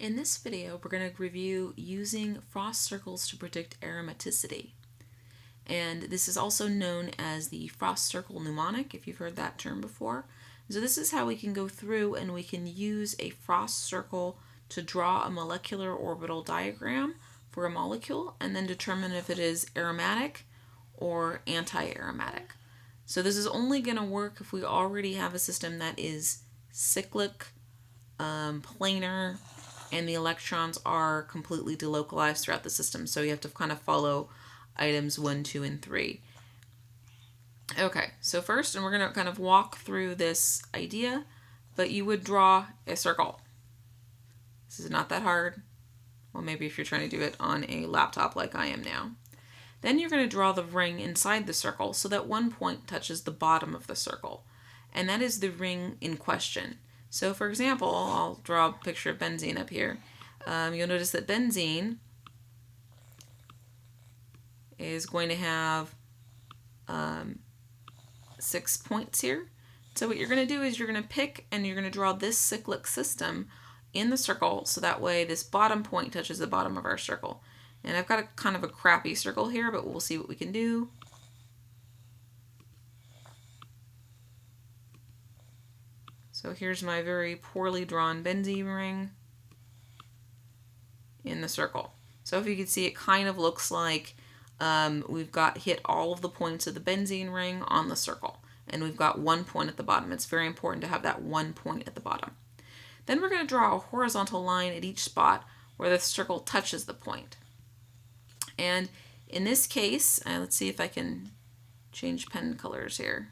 In this video, we're going to review using frost circles to predict aromaticity. And this is also known as the frost circle mnemonic, if you've heard that term before. So this is how we can go through and we can use a frost circle to draw a molecular orbital diagram for a molecule and then determine if it is aromatic or anti-aromatic. So this is only going to work if we already have a system that is cyclic, planar, and the electrons are completely delocalized throughout the system. So you have to kind of follow items 1, 2, and 3. Okay, so first, and we're going to kind of walk through this idea, but you would draw a circle. This is not that hard. Well, maybe if you're trying to do it on a laptop like I am now. Then you're going to draw the ring inside the circle so that one point touches the bottom of the circle. And that is the ring in question. So for example, I'll draw a picture of benzene up here. You'll notice that benzene is going to have 6 points here. So what you're going to do is you're going to pick and you're going to draw this cyclic system in the circle so that way this bottom point touches the bottom of our circle. And I've got a kind of a crappy circle here, but we'll see what we can do. So here's my very poorly drawn benzene ring in the circle. So if you can see, it kind of looks like we've got hit all of the points of the benzene ring on the circle. And we've got 1 point at the bottom. It's very important to have that 1 point at the bottom. Then we're going to draw a horizontal line at each spot where the circle touches the point. And in this case, let's see if I can change pen colors here.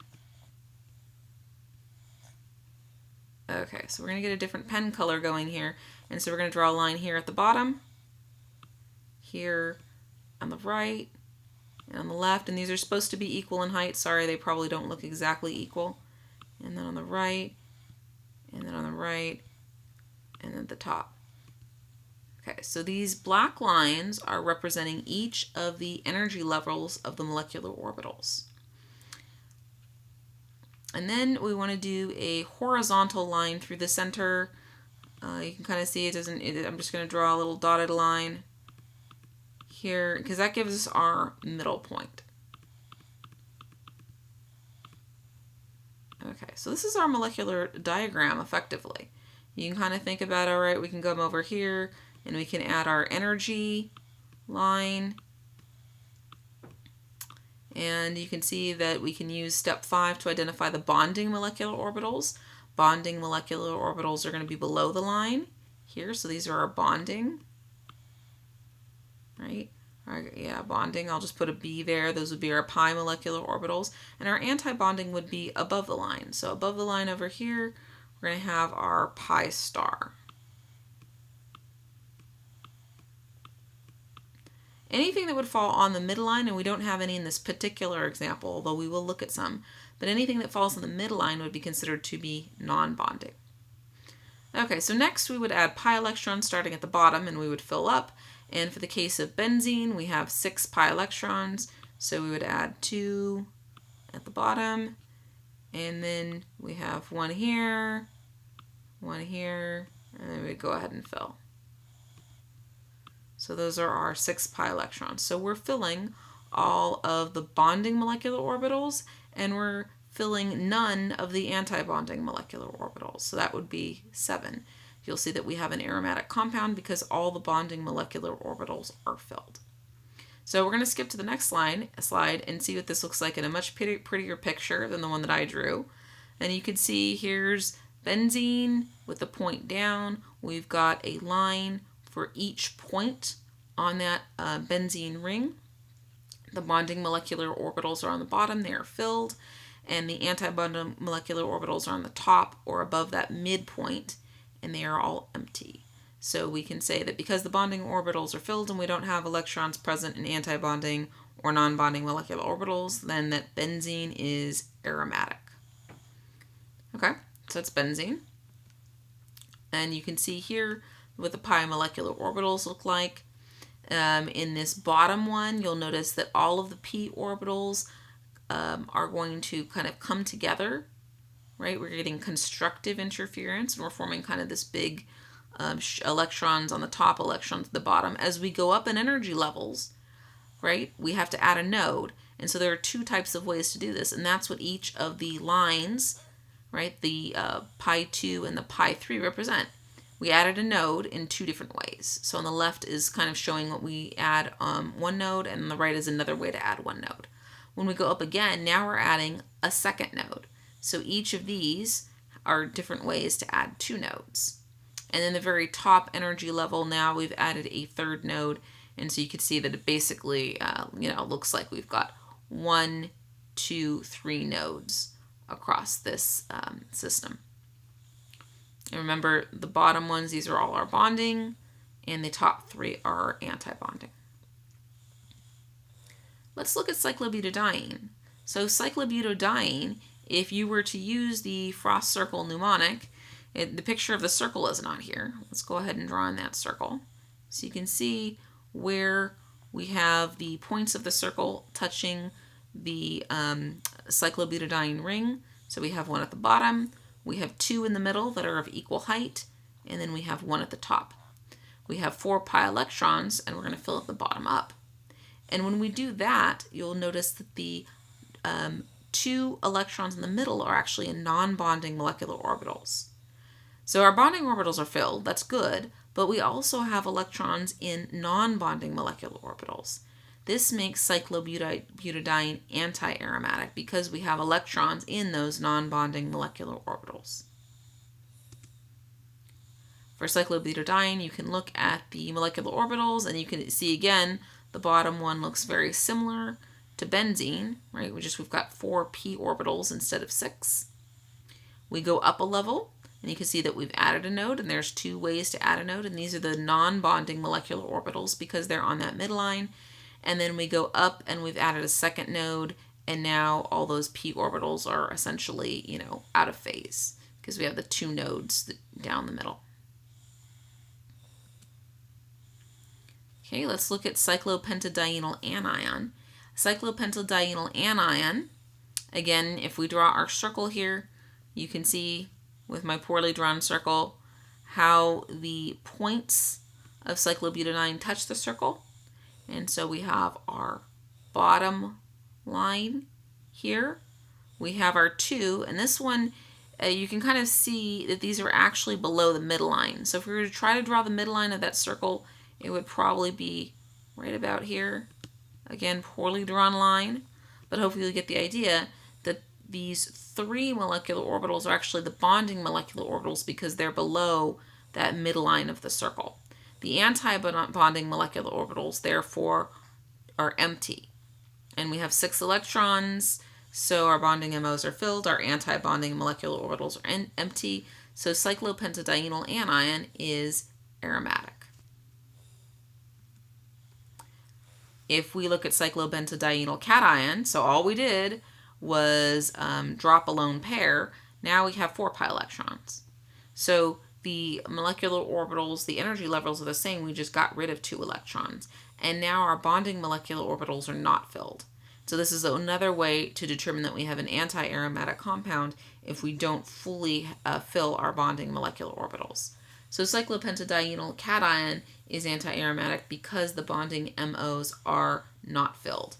Okay, so we're going to get a different pen color going here. And so we're going to draw a line here at the bottom, here on the right, and on the left. And these are supposed to be equal in height. Sorry, they probably don't look exactly equal. And then on the right, and then on the right, and then at the top. Okay, so these black lines are representing each of the energy levels of the molecular orbitals. And then we want to do a horizontal line through the center. You can kind of see I'm just going to draw a little dotted line here because that gives us our middle point. Okay, so this is our molecular diagram effectively. You can kind of think about, all right, we can come over here and we can add our energy line. And you can see that we can use step 5 to identify the bonding molecular orbitals. Bonding molecular orbitals are going to be below the line here. So these are our bonding, right? Yeah, bonding. I'll just put a B there. Those would be our pi molecular orbitals. And our anti-bonding would be above the line. So above the line over here, we're going to have our pi star. Anything that would fall on the midline, and we don't have any in this particular example, although we will look at some, but anything that falls on the midline would be considered to be non-bonding. Okay, so next we would add pi electrons starting at the bottom and we would fill up. And for the case of benzene, we have 6 pi electrons, so we would add 2 at the bottom, and then we have 1 here, 1 here, and then we go ahead and fill. So those are our 6 pi electrons. So we're filling all of the bonding molecular orbitals, and we're filling none of the anti-bonding molecular orbitals. So that would be 7. You'll see that we have an aromatic compound because all the bonding molecular orbitals are filled. So we're going to skip to the next slide and see what this looks like in a much prettier picture than the one that I drew. And you can see here's benzene with the point down. We've got a line for each point on that benzene ring. The bonding molecular orbitals are on the bottom, they are filled, and the anti-bonding molecular orbitals are on the top or above that midpoint, and they are all empty. So we can say that because the bonding orbitals are filled and we don't have electrons present in anti-bonding or non-bonding molecular orbitals, then that benzene is aromatic. Okay, so that's benzene. And you can see here what the pi molecular orbitals look like. In this bottom one, you'll notice that all of the p orbitals are going to kind of come together, right? We're getting constructive interference, and we're forming kind of this big electrons on the top, electrons at the bottom. As we go up in energy levels, right, we have to add a node. And so there are two types of ways to do this, and that's what each of the lines, right, the pi 2 and the pi 3 represent. We added a node in two different ways. So on the left is kind of showing what we add one node, and on the right is another way to add one node. When we go up again, now we're adding a second node. So each of these are different ways to add two nodes. And then the very top energy level, now we've added a third node. And so you can see that it basically, looks like we've got 1, 2, 3 nodes across this system. And remember, the bottom ones, these are all our bonding, and the top 3 are anti-bonding. Let's look at cyclobutadiene. So cyclobutadiene, if you were to use the frost circle mnemonic, the picture of the circle is not here. Let's go ahead and draw in that circle. So you can see where we have the points of the circle touching the cyclobutadiene ring. So we have one at the bottom, we have 2 in the middle that are of equal height, and then we have 1 at the top. We have 4 pi electrons, and we're going to fill it the bottom up. And when we do that, you'll notice that the 2 electrons in the middle are actually in non-bonding molecular orbitals. So our bonding orbitals are filled, that's good, but we also have electrons in non-bonding molecular orbitals. This makes cyclobutadiene anti-aromatic because we have electrons in those non-bonding molecular orbitals. For cyclobutadiene, you can look at the molecular orbitals and you can see again, the bottom one looks very similar to benzene, right? We've got 4 p orbitals instead of 6. We go up a level, and you can see that we've added a node, and there's 2 ways to add a node, and these are the non-bonding molecular orbitals because they're on that midline. And then we go up, and we've added a second node, and now all those p orbitals are essentially, out of phase because we have the 2 nodes down the middle. Okay, let's look at cyclopentadienyl anion. Cyclopentadienyl anion, again, if we draw our circle here, you can see with my poorly drawn circle how the points of cyclobutadiene touch the circle. And so we have our bottom line here. We have our 2, and this one, you can kind of see that these are actually below the midline. So if we were to try to draw the midline of that circle, it would probably be right about here. Again, poorly drawn line, but hopefully you get the idea that these 3 molecular orbitals are actually the bonding molecular orbitals because they're below that midline of the circle. The anti-bonding molecular orbitals, therefore, are empty. And we have 6 electrons, so our bonding MOs are filled. Our anti-bonding molecular orbitals are empty. So cyclopentadienyl anion is aromatic. If we look at cyclopentadienyl cation, so all we did was drop a lone pair, now we have 4 pi electrons. So the molecular orbitals, the energy levels are the same, we just got rid of 2 electrons. And now our bonding molecular orbitals are not filled. So this is another way to determine that we have an anti-aromatic compound if we don't fully fill our bonding molecular orbitals. So cyclopentadienyl cation is anti-aromatic because the bonding MOs are not filled.